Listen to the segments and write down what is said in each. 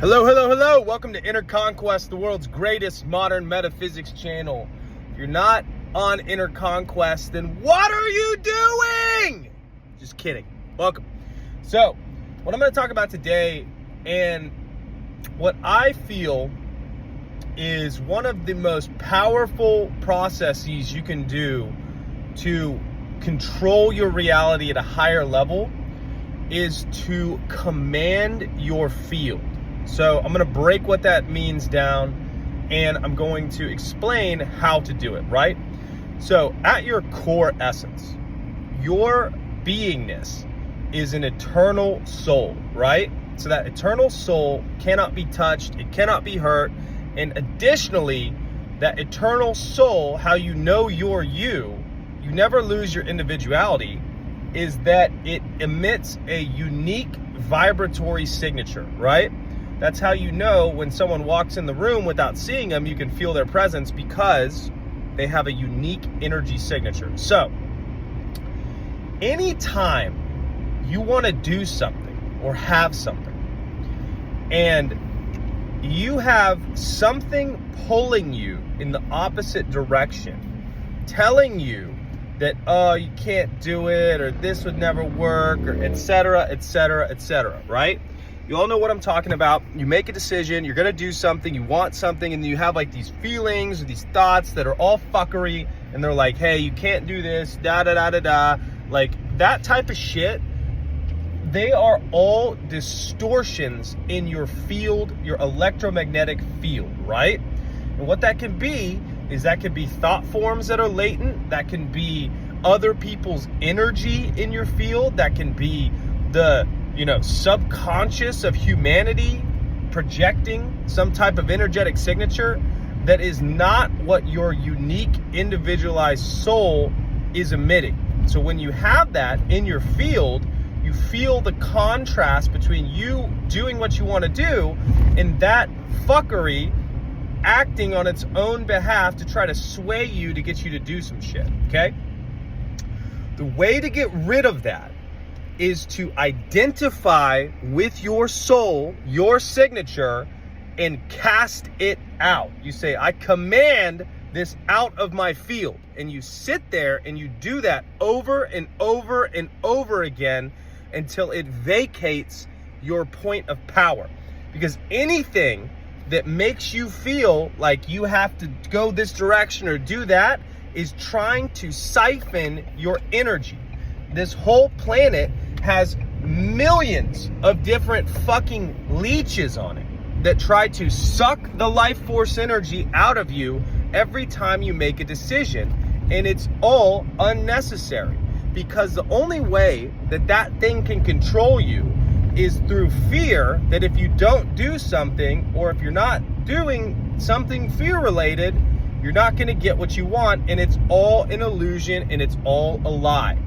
Hello, hello, hello. Welcome to Inner Conquest, the world's greatest modern metaphysics channel. If you're not on Inner Conquest, then what are you doing? Just kidding. Welcome. So, what I'm going to talk about today, and what I feel is one of the most powerful processes you can do to control your reality at a higher level, is to command your field. So I'm going to break what that means down, and I'm going to explain how to do it, right? So at your core essence, your beingness is an eternal soul, right? So that eternal soul cannot be touched, it cannot be hurt, and additionally, that eternal soul, how you know you're you never lose your individuality, is that it emits a unique vibratory signature, right? That's how you know when someone walks in the room without seeing them, you can feel their presence because they have a unique energy signature. So, anytime you want to do something or have something, and you have something pulling you in the opposite direction, telling you that, oh, you can't do it, or this would never work, or etc., etc., etc., right? You all know what I'm talking about. You make a decision, you're gonna do something, you want something, and you have like these feelings or these thoughts that are all fuckery, and they're like, hey, you can't do this, da-da-da-da-da. Like that type of shit, they are all distortions in your field, your electromagnetic field, right? And what that can be is that could be thought forms that are latent, that can be other people's energy in your field, that can be the subconscious of humanity projecting some type of energetic signature that is not what your unique individualized soul is emitting. So when you have that in your field, you feel the contrast between you doing what you want to do and that fuckery acting on its own behalf to try to sway you to get you to do some shit, okay? The way to get rid of that is to identify with your soul, your signature, and cast it out. You say, I command this out of my field. And you sit there and you do that over and over and over again until it vacates your point of power. Because anything that makes you feel like you have to go this direction or do that is trying to siphon your energy. This whole planet has millions of different fucking leeches on it that try to suck the life force energy out of you every time you make a decision. And it's all unnecessary, because the only way that that thing can control you is through fear that if you don't do something, or if you're not doing something fear related, you're not going to get what you want. And it's all an illusion and it's all a lie.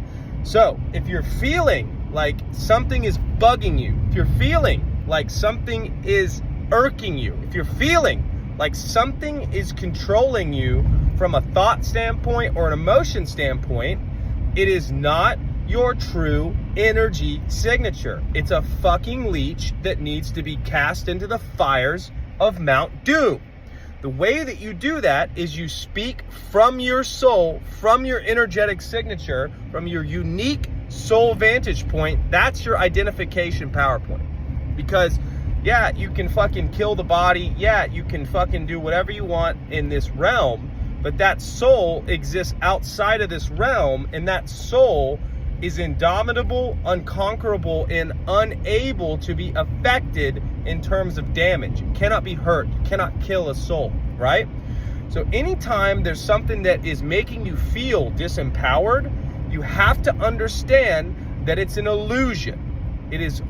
So if you're feeling like something is bugging you, if you're feeling like something is irking you, if you're feeling like something is controlling you from a thought standpoint or an emotion standpoint, it is not your true energy signature. It's a fucking leech that needs to be cast into the fires of Mount Doom. The way that you do that is you speak from your soul, from your energetic signature, from your unique soul vantage point. That's your identification PowerPoint. Because yeah, you can fucking kill the body. Yeah, you can fucking do whatever you want in this realm, but that soul exists outside of this realm, and that soul is indomitable, unconquerable, and unable to be affected in terms of damage. It cannot be hurt. You cannot kill a soul, right? So anytime there's something that is making you feel disempowered, you have to understand that it's an illusion. It is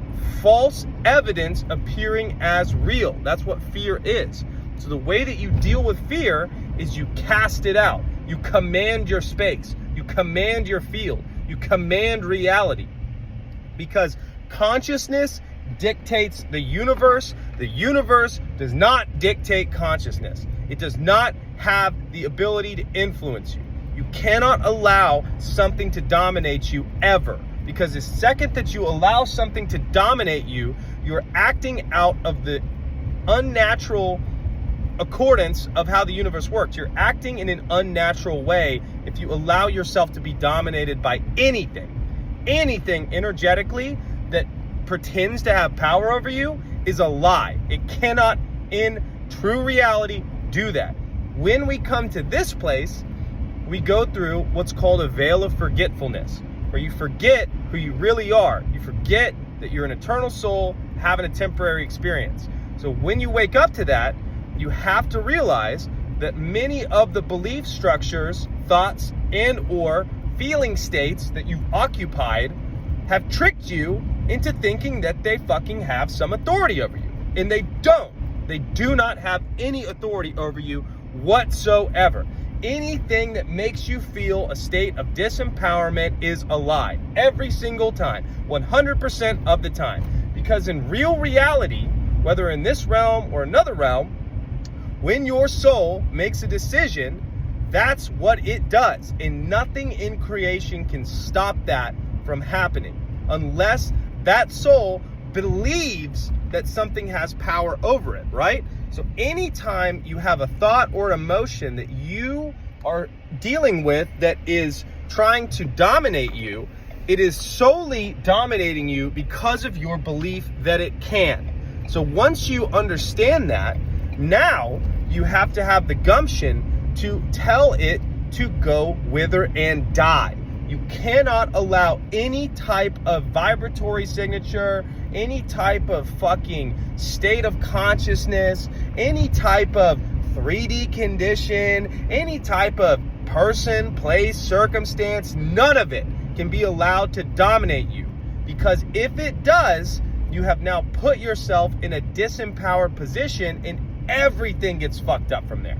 false evidence appearing as real. That's what fear is. So the way that you deal with fear is you cast it out. You command your space. You command your field. You command reality. Because consciousness dictates the universe. The universe does not dictate consciousness. It does not have the ability to influence you. You cannot allow something to dominate you ever. Because the second that you allow something to dominate you, you're acting out of the unnatural accordance of how the universe works. You're acting in an unnatural way if you allow yourself to be dominated by anything energetically that pretends to have power over you is a lie. It cannot, in true reality, do that. When we come to this place, we go through what's called a veil of forgetfulness, where you forget who you really are. You forget that you're an eternal soul having a temporary experience. So when you wake up to that, you have to realize that many of the belief structures, thoughts, and or feeling states that you've occupied have tricked you into thinking that they fucking have some authority over you. And they don't. They do not have any authority over you whatsoever. Anything that makes you feel a state of disempowerment is a lie. Every single time. 100% of the time. Because in real reality, whether in this realm or another realm, when your soul makes a decision, that's what it does. And nothing in creation can stop that from happening unless that soul believes that something has power over it, right? So anytime you have a thought or emotion that you are dealing with that is trying to dominate you, it is solely dominating you because of your belief that it can. So once you understand that, now you have to have the gumption to tell it to go wither and die. You cannot allow any type of vibratory signature, any type of fucking state of consciousness, any type of 3D condition, any type of person, place, circumstance, none of it can be allowed to dominate you. Because if it does, you have now put yourself in a disempowered position and everything gets fucked up from there.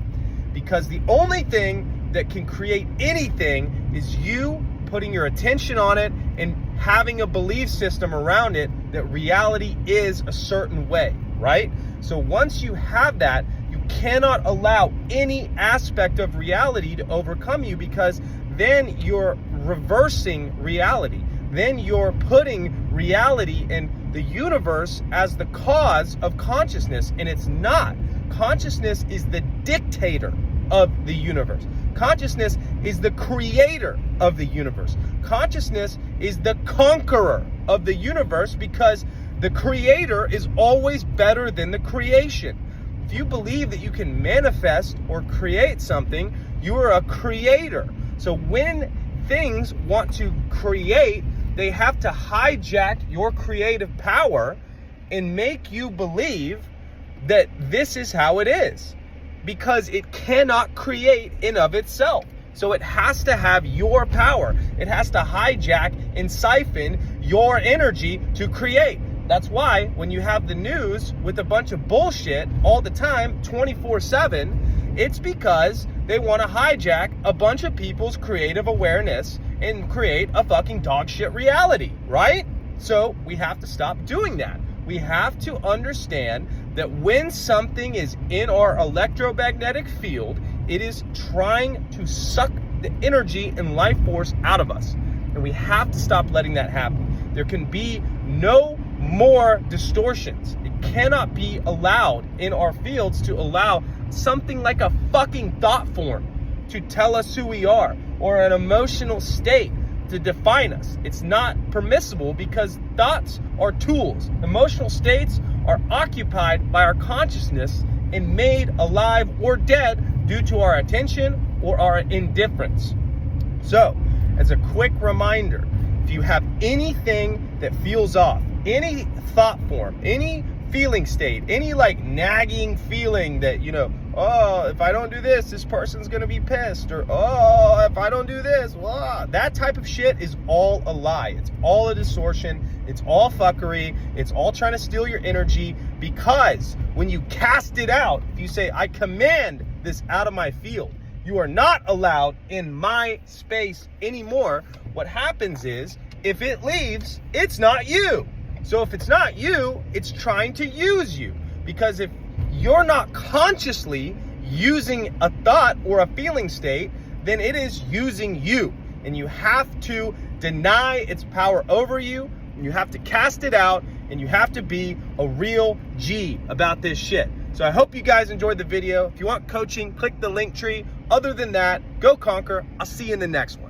Because the only thing that can create anything is you putting your attention on it and having a belief system around it that reality is a certain way, right? So once you have that, you cannot allow any aspect of reality to overcome you, because then you're reversing reality. Then you're putting reality and the universe as the cause of consciousness, and it's not. Consciousness is the dictator of the universe. Consciousness is the creator of the universe. Consciousness is the conqueror of the universe, because the creator is always better than the creation. If you believe that you can manifest or create something, you are a creator. So when things want to create, they have to hijack your creative power and make you believe that this is how it is, because it cannot create in of itself. So it has to have your power. It has to hijack and siphon your energy to create. That's why when you have the news with a bunch of bullshit all the time, 24/7, it's because they want to hijack a bunch of people's creative awareness and create a fucking dog shit reality, right? So we have to stop doing that. We have to understand that when something is in our electromagnetic field, it is trying to suck the energy and life force out of us. And we have to stop letting that happen. There can be no more distortions. It cannot be allowed in our fields to allow something like a fucking thought form to tell us who we are, or an emotional state to define us. It's not permissible, because thoughts are tools. Emotional states are occupied by our consciousness and made alive or dead due to our attention or our indifference. So, as a quick reminder, if you have anything that feels off, any thought form, any feeling state, any like nagging feeling that, you know, oh, if I don't do this, this person's gonna be pissed, or oh, if I don't do this, blah. That type of shit is all a lie. It's all a distortion. It's all fuckery. It's all trying to steal your energy, because when you cast it out, if you say, I command this out of my field, you are not allowed in my space anymore. What happens is, if it leaves, it's not you. So if it's not you, it's trying to use you. Because if you're not consciously using a thought or a feeling state, then it is using you. And you have to deny its power over you. You have to cast it out and you have to be a real G about this shit. So I hope you guys enjoyed the video. If you want coaching, click the link tree. Other than that, go conquer. I'll see you in the next one.